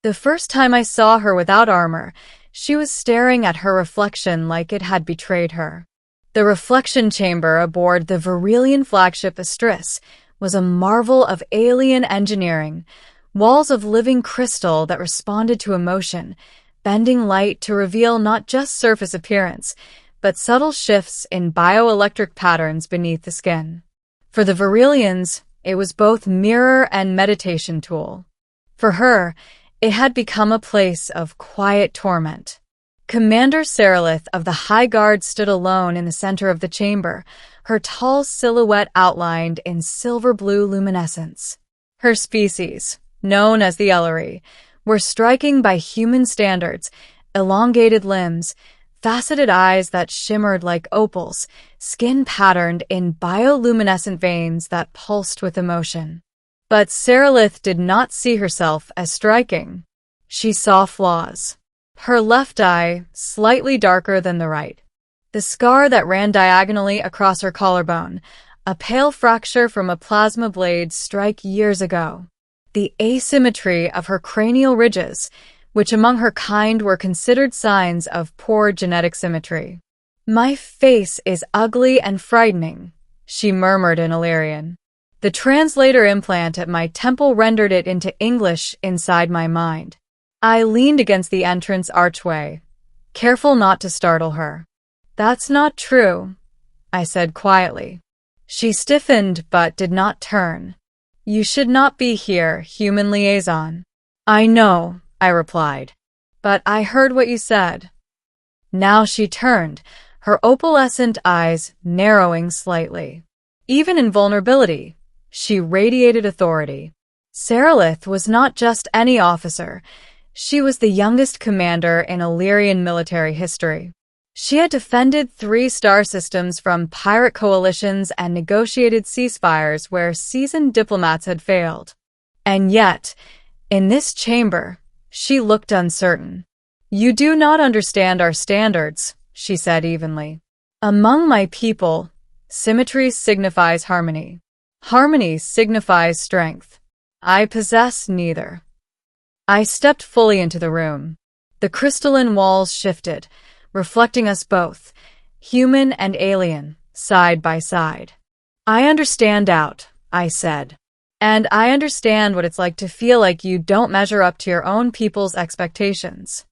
The first time I saw her without armor, she was staring at her reflection like it had betrayed her. The reflection chamber aboard the Elyrian flagship Astris was a marvel of alien engineering, walls of living crystal that responded to emotion, bending light to reveal not just surface appearance, but subtle shifts in bioelectric patterns beneath the skin. For the Elyrians, it was both mirror and meditation tool. For her, it had become a place of quiet torment. Commander Seralith of the High Guard stood alone in the center of the chamber, her tall silhouette outlined in silver-blue luminescence. Her species, known as the Elyri, were striking by human standards, elongated limbs, faceted eyes that shimmered like opals, skin patterned in bioluminescent veins that pulsed with emotion. But Seralith did not see herself as striking. She saw flaws. Her left eye, slightly darker than the right. The scar that ran diagonally across her collarbone, a pale fracture from a plasma blade strike years ago. The asymmetry of her cranial ridges, which among her kind were considered signs of poor genetic symmetry. "My face is ugly and frightening," she murmured in Elyrian. The translator implant at my temple rendered it into English inside my mind. I leaned against the entrance archway, careful not to startle her. "That's not true," I said quietly. She stiffened but did not turn. "You should not be here, human liaison." "I know," I replied. "But I heard what you said." Now she turned, her opalescent eyes narrowing slightly. Even in vulnerability, she radiated authority. Seralith was not just any officer. She was the youngest commander in Elyrian military history. She had defended 3 star systems from pirate coalitions and negotiated ceasefires where seasoned diplomats had failed. And yet, in this chamber, she looked uncertain. "You do not understand our standards," she said evenly. "Among my people, symmetry signifies harmony. Harmony signifies strength. I possess neither." I stepped fully into the room. The crystalline walls shifted, reflecting us both, human and alien, side by side. "I understand doubt," I said. "And I understand what it's like to feel like you don't measure up to your own people's expectations."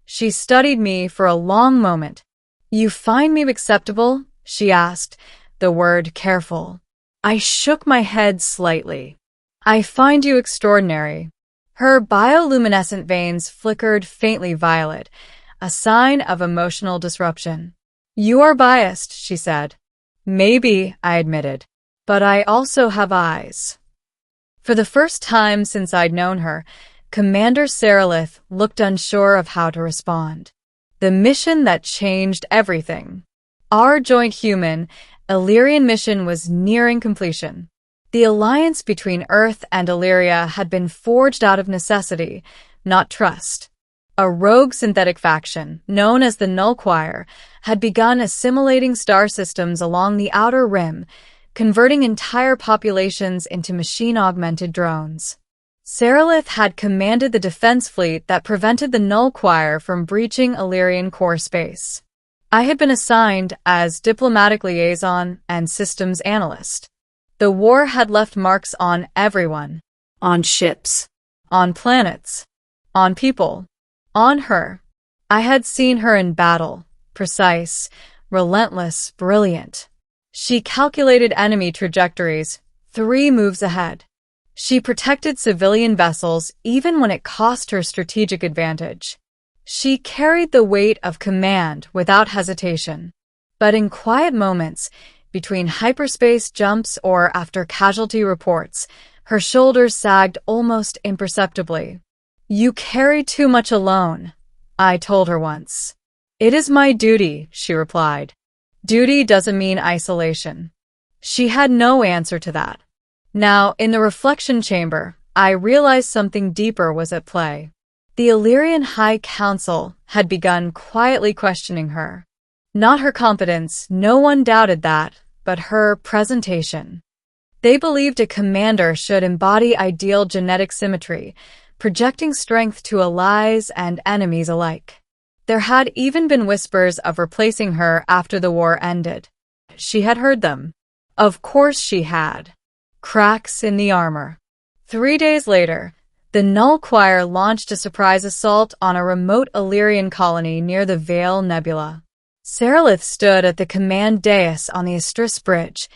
She studied me for a long moment. "You find me acceptable?" she asked, the word careful. I shook my head slightly. "I find you extraordinary." Her bioluminescent veins flickered faintly violet, a sign of emotional disruption. "You are biased," she said. "Maybe," I admitted. "But I also have eyes." For the first time since I'd known her, Commander Seralith looked unsure of how to respond. The mission that changed everything. Our joint human, Elyrian mission was nearing completion. The alliance between Earth and Elyria had been forged out of necessity, not trust. A rogue synthetic faction, known as the Null Choir, had begun assimilating star systems along the outer rim, converting entire populations into machine-augmented drones. Seralith had commanded the defense fleet that prevented the Null Choir from breaching Elyrian core space. I had been assigned as diplomatic liaison and systems analyst. The war had left marks on everyone. On ships. On planets. On people. On her. I had seen her in battle. Precise, relentless, brilliant. She calculated enemy trajectories, 3 moves ahead. She protected civilian vessels even when it cost her strategic advantage. She carried the weight of command without hesitation. But in quiet moments, between hyperspace jumps or after casualty reports, her shoulders sagged almost imperceptibly. "You carry too much alone," I told her once. "It is my duty," she replied. "Duty doesn't mean isolation." She had no answer to that. Now, in the reflection chamber, I realized something deeper was at play. The Elyrian High Council had begun quietly questioning her. Not her competence, no one doubted that, but her presentation. They believed a commander should embody ideal genetic symmetry, projecting strength to allies and enemies alike. There had even been whispers of replacing her after the war ended. She had heard them. Of course she had. Cracks in the armor. 3 days later, the Null Choir launched a surprise assault on a remote Elyrian colony near the Vale Nebula. Serelith stood at the command dais on the Astris Bridge,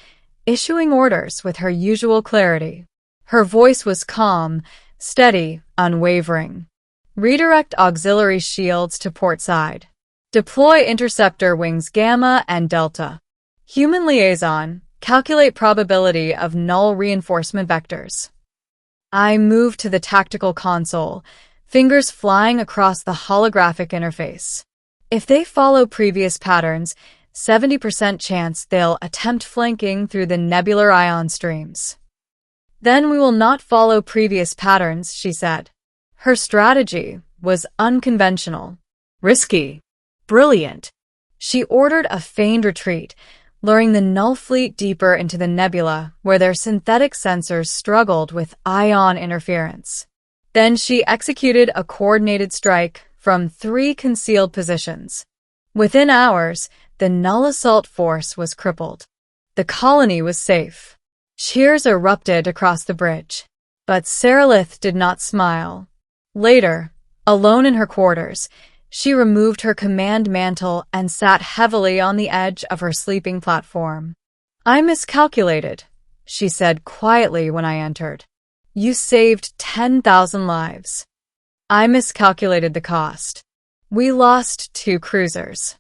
issuing orders with her usual clarity. Her voice was calm, steady, unwavering. Redirect auxiliary shields to port side. Deploy interceptor wings Gamma and Delta. Human liaison, calculate probability of null reinforcement vectors. I moved to the tactical console, fingers flying across the holographic interface. If they follow previous patterns, 70% chance they'll attempt flanking through the nebular ion streams. Then we will not follow previous patterns, she said. Her strategy was unconventional, risky, brilliant. She ordered a feigned retreat, luring the Null fleet deeper into the nebula where their synthetic sensors struggled with ion interference. Then she executed a coordinated strike from 3 concealed positions. Within hours, the Null assault force was crippled. The colony was safe. Cheers erupted across the bridge. But Serelith did not smile. Later, alone in her quarters, she removed her command mantle and sat heavily on the edge of her sleeping platform. I miscalculated, she said quietly when I entered. You saved 10,000 lives. I miscalculated the cost. We lost 2 cruisers.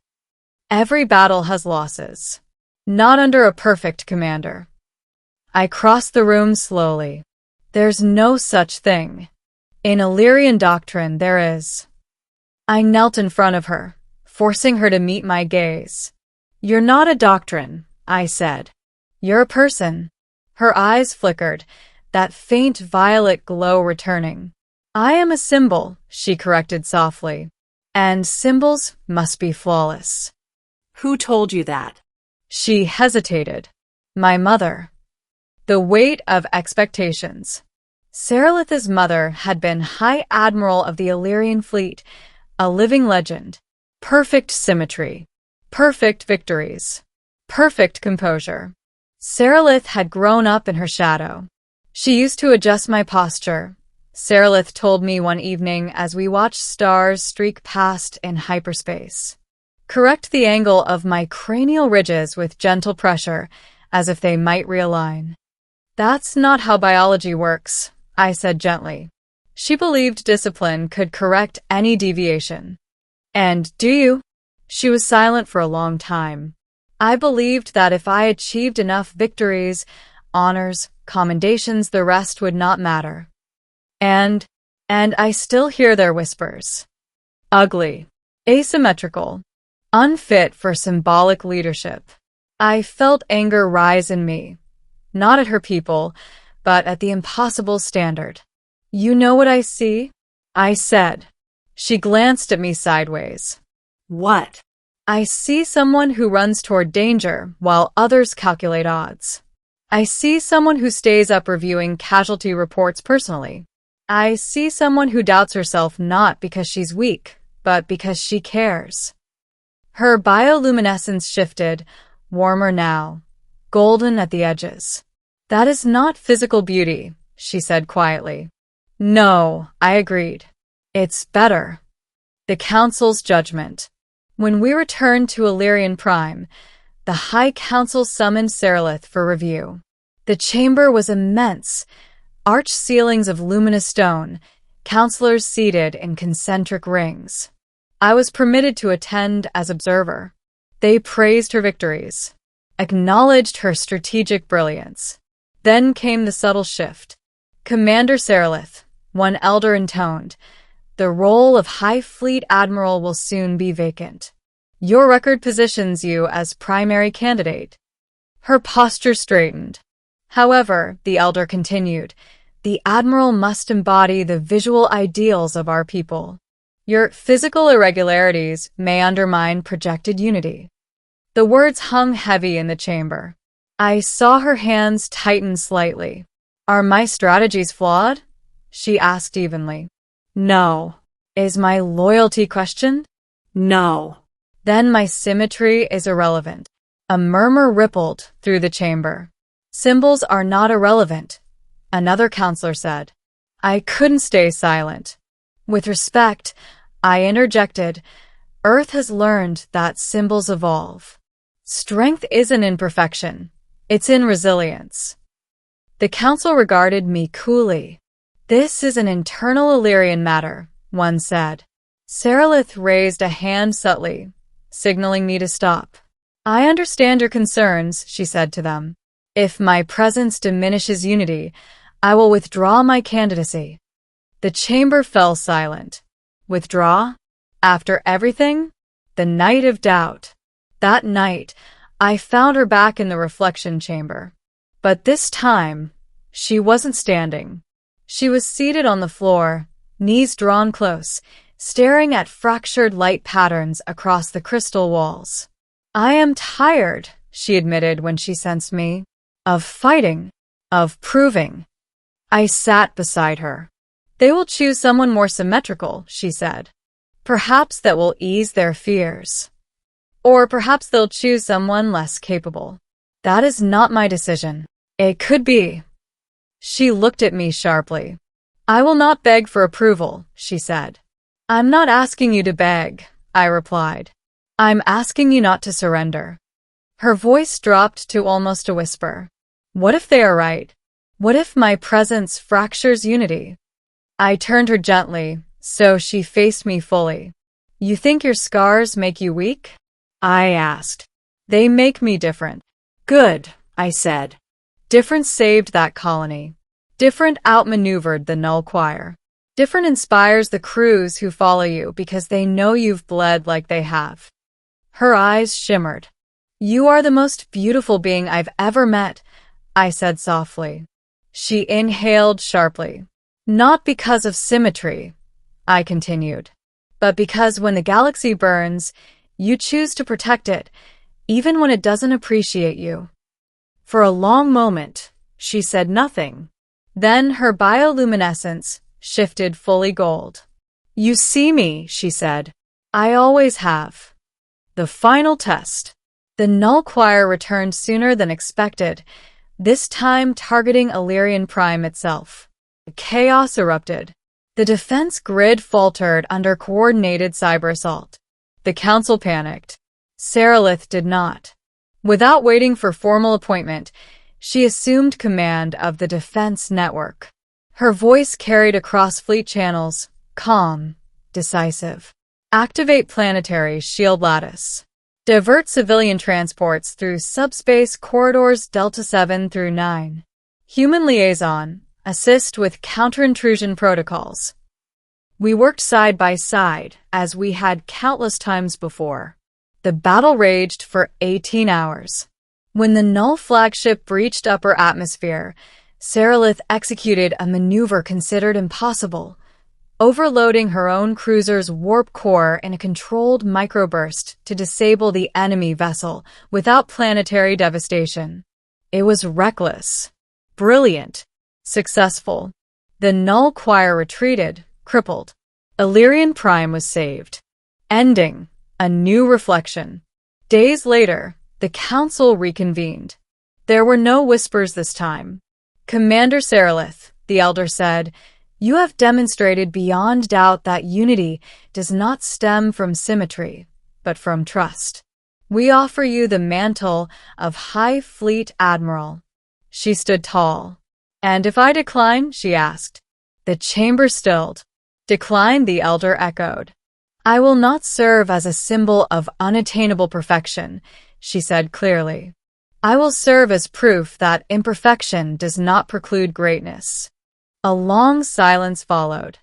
Every battle has losses. Not under a perfect commander. I crossed the room slowly. There's no such thing. In Elyrian doctrine, there is. I knelt in front of her, forcing her to meet my gaze. You're not a doctrine, I said. You're a person. Her eyes flickered, that faint violet glow returning. I am a symbol, she corrected softly. And symbols must be flawless. Who told you that? She hesitated. My mother. The weight of expectations. Serelith's mother had been High Admiral of the Elyrian fleet, a living legend. Perfect symmetry. Perfect victories. Perfect composure. Serelith had grown up in her shadow. She used to adjust my posture, Serelith told me one evening as we watched stars streak past in hyperspace. Correct the angle of my cranial ridges with gentle pressure, as if they might realign. That's not how biology works, I said gently. She believed discipline could correct any deviation. And do you? She was silent for a long time. I believed that if I achieved enough victories, honors, commendations, the rest would not matter. And I still hear their whispers. Ugly, asymmetrical, unfit for symbolic leadership. I felt anger rise in me, not at her people, but at the impossible standard. You know what I see? I said. She glanced at me sideways. What? I see someone who runs toward danger while others calculate odds. I see someone who stays up reviewing casualty reports personally. I see someone who doubts herself not because she's weak, but because she cares. Her bioluminescence shifted, warmer now, golden at the edges. That is not physical beauty, she said quietly. No, I agreed. It's better. The Council's judgment. When we returned to Elyrian Prime, the High Council summoned Serelith for review. The chamber was immense, arched ceilings of luminous stone, counselors seated in concentric rings. I was permitted to attend as observer. They praised her victories, acknowledged her strategic brilliance. Then came the subtle shift. Commander Serelith, one elder intoned, the role of High Fleet Admiral will soon be vacant. Your record positions you as primary candidate. Her posture straightened. However, the elder continued, the Admiral must embody the visual ideals of our people. Your physical irregularities may undermine projected unity. The words hung heavy in the chamber. I saw her hands tighten slightly. Are my strategies flawed? She asked evenly. No. Is my loyalty questioned? No. Then my symmetry is irrelevant. A murmur rippled through the chamber. Symbols are not irrelevant, another counselor said. I couldn't stay silent. With respect, I interjected, Earth has learned that symbols evolve. Strength isn't in perfection, it's in resilience. The council regarded me coolly. This is an internal Elyrian matter, one said. Seralith raised a hand subtly, signaling me to stop. I understand your concerns, she said to them. If my presence diminishes unity, I will withdraw my candidacy. The chamber fell silent. Withdraw? After everything? The night of doubt. That night, I found her back in the reflection chamber. But this time, she wasn't standing. She was seated on the floor, knees drawn close, staring at fractured light patterns across the crystal walls. I am tired, she admitted when she sensed me, of fighting, of proving. I sat beside her. They will choose someone more symmetrical, she said. Perhaps that will ease their fears. Or perhaps they'll choose someone less capable. That is not my decision. It could be. She looked at me sharply. I will not beg for approval, she said. I'm not asking you to beg, I replied. I'm asking you not to surrender. Her voice dropped to almost a whisper. What if they are right? What if my presence fractures unity? I turned her gently, so she faced me fully. You think your scars make you weak? I asked. They make me different. Good, I said. Different saved that colony. Different outmaneuvered the Null choir. Different inspires the crews who follow you because they know you've bled like they have. Her eyes shimmered. You are the most beautiful being I've ever met, I said softly. She inhaled sharply. Not because of symmetry, I continued, but because when the galaxy burns, you choose to protect it, even when it doesn't appreciate you. For a long moment, she said nothing. Then her bioluminescence shifted fully gold. You see me, she said. I always have. The final test. The Null choir returned sooner than expected, this time targeting Elyrian Prime itself. Chaos erupted. The defense grid faltered under coordinated cyber assault. The council panicked. Seralith did not. Without waiting for formal appointment, she assumed command of the defense network. Her voice carried across fleet channels, calm, decisive. Activate planetary shield lattice. Divert civilian transports through subspace corridors Delta 7 through 9. Human liaison. Assist with counter-intrusion protocols. We worked side by side, as we had countless times before. The battle raged for 18 hours. When the Null flagship breached upper atmosphere, Seralith executed a maneuver considered impossible, overloading her own cruiser's warp core in a controlled microburst to disable the enemy vessel without planetary devastation. It was reckless, brilliant, successful. The Null choir retreated, crippled. Elyrian Prime was saved, ending a new reflection. Days later, the council reconvened. There were no whispers this time. Commander Seralith, the Elder said, you have demonstrated beyond doubt that unity does not stem from symmetry, but from trust. We offer you the mantle of High Fleet Admiral. She stood tall. And if I decline, she asked. The chamber stilled. Decline, the Elder echoed. I will not serve as a symbol of unattainable perfection, she said clearly. I will serve as proof that imperfection does not preclude greatness. A long silence followed.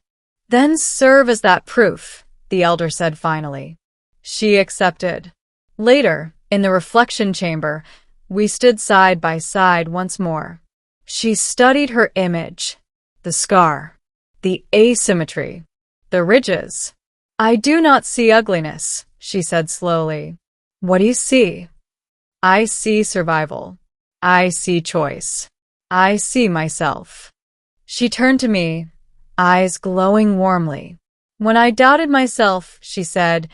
Then serve as that proof, the Elder said finally. She accepted. Later, in the reflection chamber, we stood side by side once more. She studied her image, the scar, the asymmetry, the ridges. I do not see ugliness, she said slowly. What do you see? I see survival. I see choice. I see myself. She turned to me, eyes glowing warmly. When I doubted myself, she said,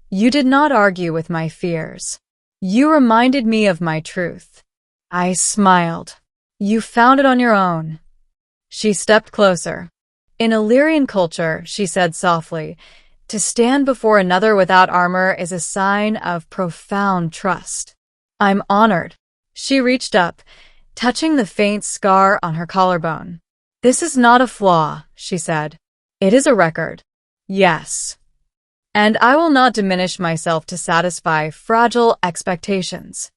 you did not argue with my fears. You reminded me of my truth. I smiled. You found it on your own. She stepped closer. In Elyrian culture, she said softly, to stand before another without armor is a sign of profound trust. I'm honored. She reached up, touching the faint scar on her collarbone. This is not a flaw, she said. It is a record. Yes. And I will not diminish myself to satisfy fragile expectations.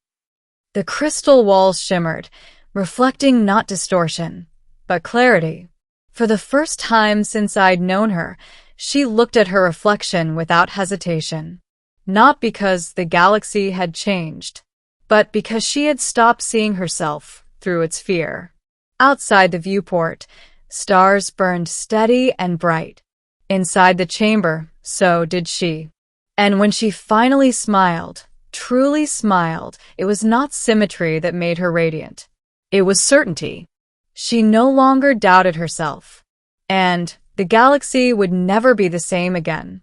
The crystal walls shimmered, reflecting not distortion, but clarity. For the first time since I'd known her, she looked at her reflection without hesitation. Not because the galaxy had changed, but because she had stopped seeing herself through its fear. Outside the viewport, stars burned steady and bright. Inside the chamber, so did she. And when she finally smiled, truly smiled, it was not symmetry that made her radiant. It was certainty. She no longer doubted herself. And the galaxy would never be the same again.